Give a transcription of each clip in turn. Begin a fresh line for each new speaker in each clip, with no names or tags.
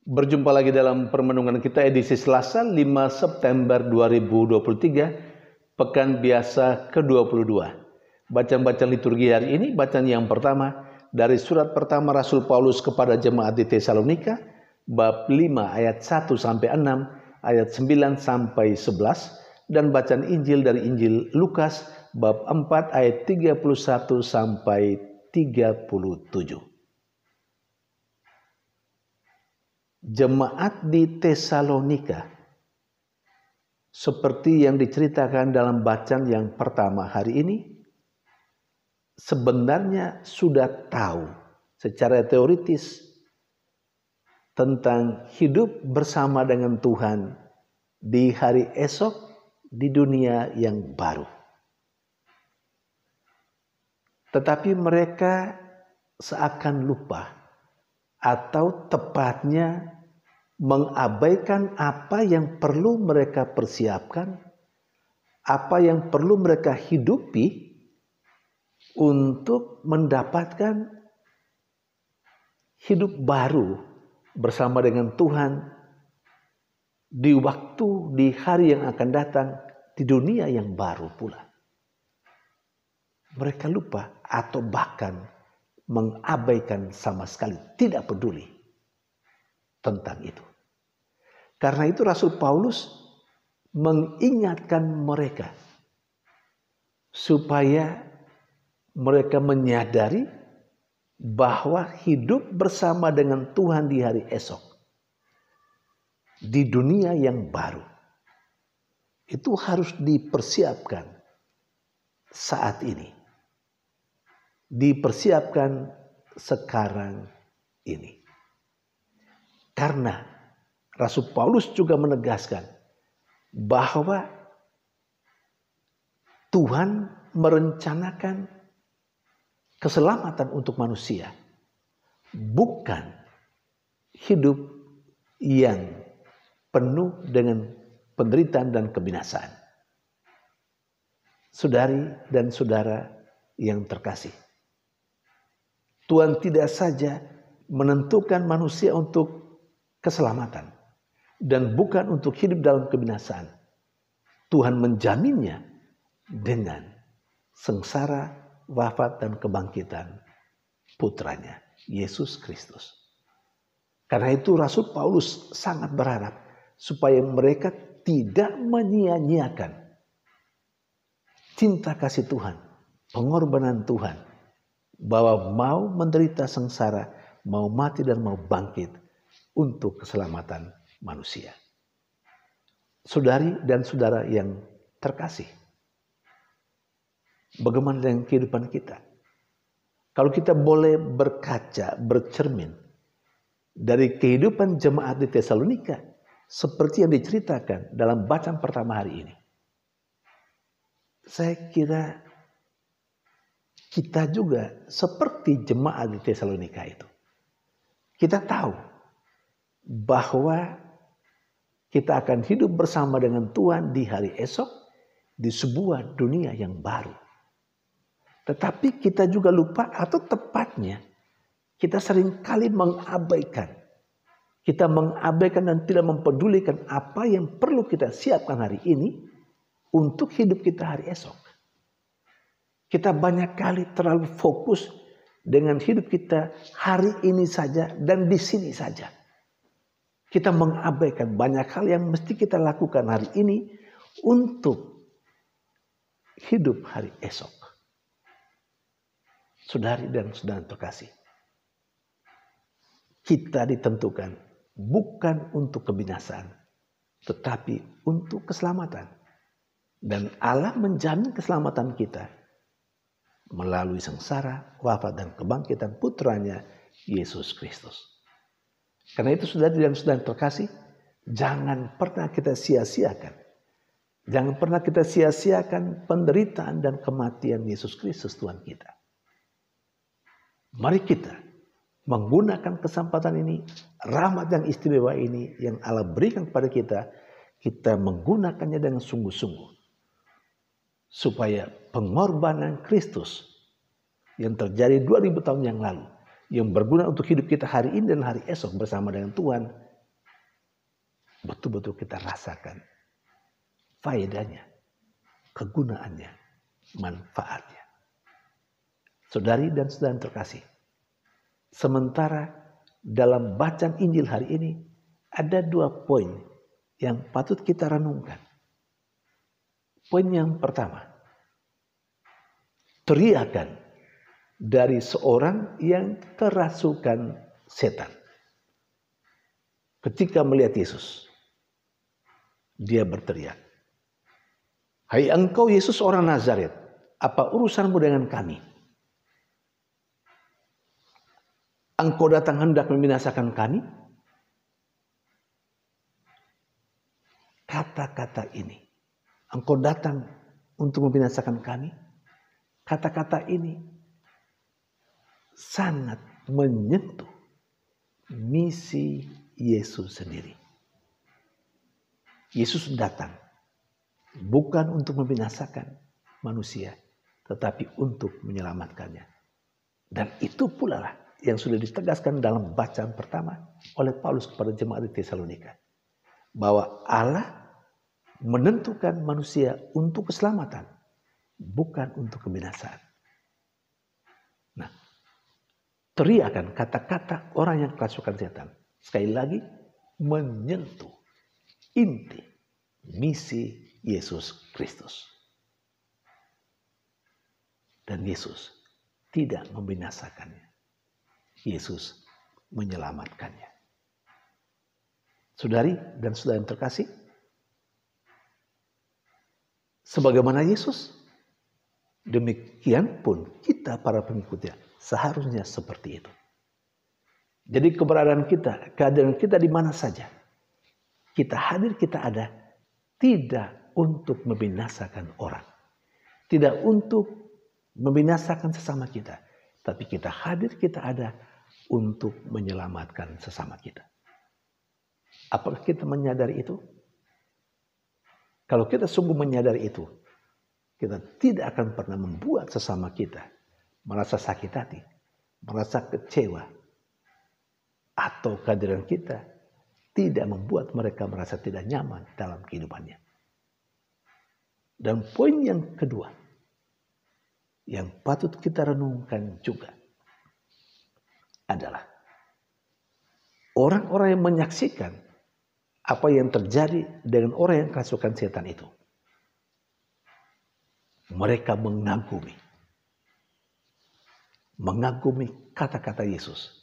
Berjumpa lagi dalam permenungan kita edisi Selasa 5 September 2023, Pekan Biasa ke-22. Bacaan-bacaan liturgi hari ini, bacaan yang pertama dari surat pertama Rasul Paulus kepada jemaat di Tesalonika, bab 5 ayat 1 sampai 6, ayat 9 sampai 11, dan bacaan Injil dari Injil Lukas bab 4 ayat 31 sampai 37. Jemaat di Tesalonika, seperti yang diceritakan dalam bacaan yang pertama hari ini, sebenarnya sudah tahu secara teoritis tentang hidup bersama dengan Tuhan di hari esok di dunia yang baru. Tetapi mereka seakan lupa, atau tepatnya mengabaikan apa yang perlu mereka persiapkan, apa yang perlu mereka hidupi untuk mendapatkan hidup baru bersama dengan Tuhan di hari yang akan datang di dunia yang baru pula. Mereka lupa atau bahkan mengabaikan sama sekali, tidak peduli tentang itu. Karena itu Rasul Paulus mengingatkan mereka supaya mereka menyadari bahwa hidup bersama dengan Tuhan di hari esok, di dunia yang baru, itu harus dipersiapkan saat ini. Dipersiapkan sekarang ini. Karena Rasul Paulus juga menegaskan bahwa Tuhan merencanakan keselamatan untuk manusia, bukan hidup yang penuh dengan penderitaan dan kebinasaan. Saudari dan saudara yang terkasih, Tuhan tidak saja menentukan manusia untuk keselamatan dan bukan untuk hidup dalam kebinasaan. Tuhan menjaminnya dengan sengsara, wafat, dan kebangkitan putranya, Yesus Kristus. Karena itu Rasul Paulus sangat berharap supaya mereka tidak menyia-nyiakan cinta kasih Tuhan, pengorbanan Tuhan, bahwa mau menderita sengsara, mau mati dan mau bangkit untuk keselamatan manusia. Saudari dan saudara yang terkasih, bagaimana dengan kehidupan kita? Kalau kita boleh berkaca, bercermin dari kehidupan jemaat di Tesalonika, seperti yang diceritakan dalam bacaan pertama hari ini, saya kira kita juga seperti jemaat di Tesalonika itu. Kita tahu bahwa kita akan hidup bersama dengan Tuhan di hari esok di sebuah dunia yang baru. Tetapi kita juga lupa, atau tepatnya kita seringkali mengabaikan. Kita mengabaikan dan tidak mempedulikan apa yang perlu kita siapkan hari ini untuk hidup kita hari esok. Kita banyak kali terlalu fokus dengan hidup kita hari ini saja dan di sini saja. Kita mengabaikan banyak hal yang mesti kita lakukan hari ini untuk hidup hari esok. Saudari dan saudara terkasih, kita ditentukan bukan untuk kebinasaan, tetapi untuk keselamatan. Dan Allah menjamin keselamatan kita melalui sengsara, wafat, dan kebangkitan putranya, Yesus Kristus. Karena itu saudari dan saudara terkasih, jangan pernah kita sia-siakan. Jangan pernah kita sia-siakan penderitaan dan kematian Yesus Kristus Tuhan kita. Mari kita menggunakan kesempatan ini, rahmat yang istimewa ini yang Allah berikan kepada kita, kita menggunakannya dengan sungguh-sungguh. Supaya pengorbanan Kristus yang terjadi 2000 tahun yang lalu, yang berguna untuk hidup kita hari ini dan hari esok bersama dengan Tuhan, betul-betul kita rasakan faedahnya, kegunaannya, manfaatnya. Saudari dan saudara yang terkasih, sementara dalam bacaan Injil hari ini ada 2 poin yang patut kita renungkan. Poin yang pertama, teriakan dari seorang yang kerasukan setan. Ketika melihat Yesus, dia berteriak, "Hai engkau Yesus orang Nazaret, apa urusanmu dengan kami? Engkau datang hendak membinasakan kami?" Kata-kata ini, engkau datang untuk membinasakan kami. Kata-kata ini sangat menyentuh misi Yesus sendiri. Yesus datang bukan untuk membinasakan manusia, tetapi untuk menyelamatkannya. Dan itu pula lah yang sudah ditegaskan dalam bacaan pertama oleh Paulus kepada jemaat di Tesalonika. Bahwa Allah menentukan manusia untuk keselamatan, bukan untuk kebinasaan. Nah, teriakan kata-kata orang yang kerasukan setan, sekali lagi menyentuh inti misi Yesus Kristus. Dan Yesus tidak membinasakannya. Yesus menyelamatkannya. Saudari dan saudara yang terkasih, sebagaimana Yesus, demikian pun kita para pengikutnya seharusnya seperti itu. Jadi keberadaan kita, kehadiran kita di mana saja, kita hadir, kita ada, tidak untuk membinasakan orang. Tidak untuk membinasakan sesama kita. Tapi kita hadir, kita ada untuk menyelamatkan sesama kita. Apakah kita menyadari itu? Kalau kita sungguh menyadari itu, kita tidak akan pernah membuat sesama kita merasa sakit hati, merasa kecewa, atau kehadiran kita tidak membuat mereka merasa tidak nyaman dalam kehidupannya. Dan poin yang kedua, yang patut kita renungkan juga adalah orang-orang yang menyaksikan apa yang terjadi dengan orang yang kerasukan setan itu. Mereka mengagumi kata-kata Yesus.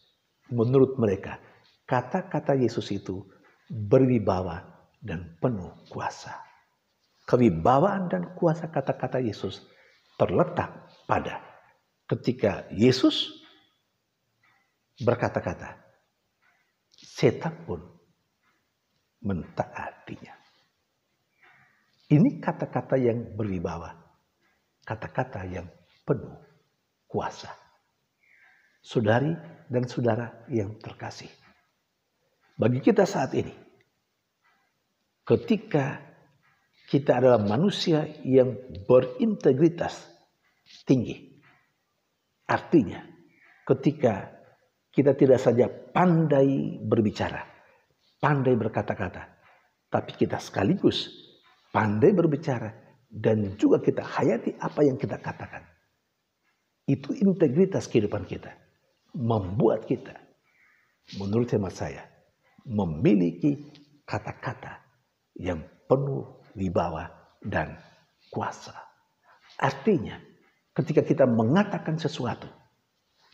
Menurut mereka, kata-kata Yesus itu berwibawa dan penuh kuasa. Kewibawaan dan kuasa kata-kata Yesus terletak pada ketika Yesus berkata-kata, setan pun mentaatinya. Ini kata-kata yang berwibawa, kata-kata yang penuh kuasa. Saudari dan saudara yang terkasih, bagi kita saat ini, ketika kita adalah manusia yang berintegritas tinggi, artinya ketika kita tidak saja pandai berbicara, pandai berkata-kata, tapi kita sekaligus pandai berbicara dan juga kita hayati apa yang kita katakan. Itu integritas kehidupan kita, membuat kita, menurut hemat saya, memiliki kata-kata yang penuh wibawa dan kuasa. Artinya, ketika kita mengatakan sesuatu,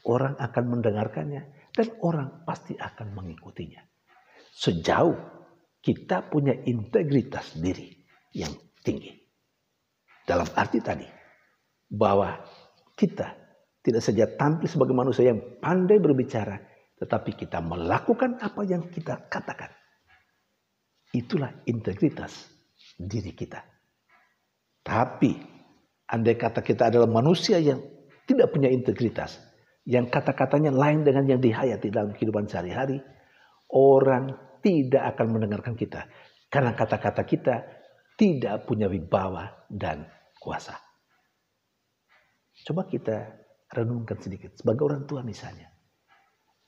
orang akan mendengarkannya dan orang pasti akan mengikutinya. Sejauh kita punya integritas diri yang tinggi. Dalam arti tadi, bahwa kita tidak saja tampil sebagai manusia yang pandai berbicara, tetapi kita melakukan apa yang kita katakan. Itulah integritas diri kita. Tapi, andai kata kita adalah manusia yang tidak punya integritas, yang kata-katanya lain dengan yang dihayati dalam kehidupan sehari-hari, orang tidak akan mendengarkan kita. Karena kata-kata kita tidak punya wibawa dan kuasa. Coba kita renungkan sedikit. Sebagai orang tua misalnya.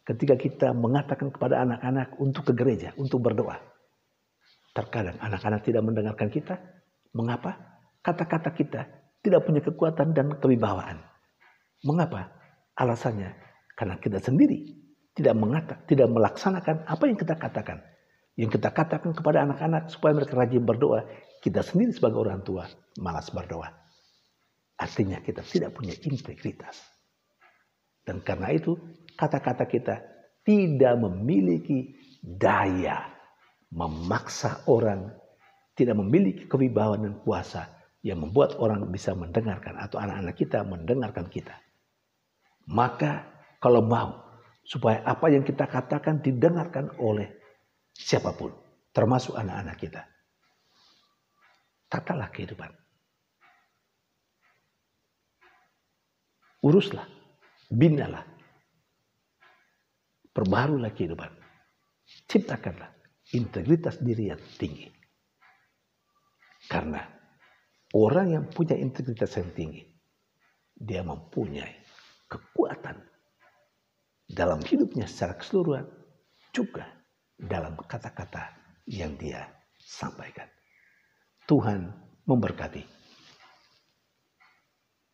Ketika kita mengatakan kepada anak-anak untuk ke gereja, untuk berdoa. Terkadang anak-anak tidak mendengarkan kita. Mengapa? Kata-kata kita tidak punya kekuatan dan kewibawaan. Mengapa? Alasannya karena kita sendiri tidak melaksanakan apa yang kita katakan. Yang kita katakan kepada anak-anak supaya mereka rajin berdoa, kita sendiri sebagai orang tua malas berdoa. Artinya kita tidak punya integritas. Dan karena itu kata-kata kita tidak memiliki daya memaksa orang, tidak memiliki kewibawaan dan kuasa yang membuat orang bisa mendengarkan atau anak-anak kita mendengarkan kita. Maka kalau mau supaya apa yang kita katakan didengarkan oleh siapapun, termasuk anak-anak kita, tatalah kehidupan. Uruslah, binalah, perbaharulah kehidupan. Ciptakanlah integritas diri yang tinggi. Karena orang yang punya integritas yang tinggi, dia mempunyai kekuatan dalam hidupnya secara keseluruhan, juga dalam kata-kata yang dia sampaikan. Tuhan memberkati.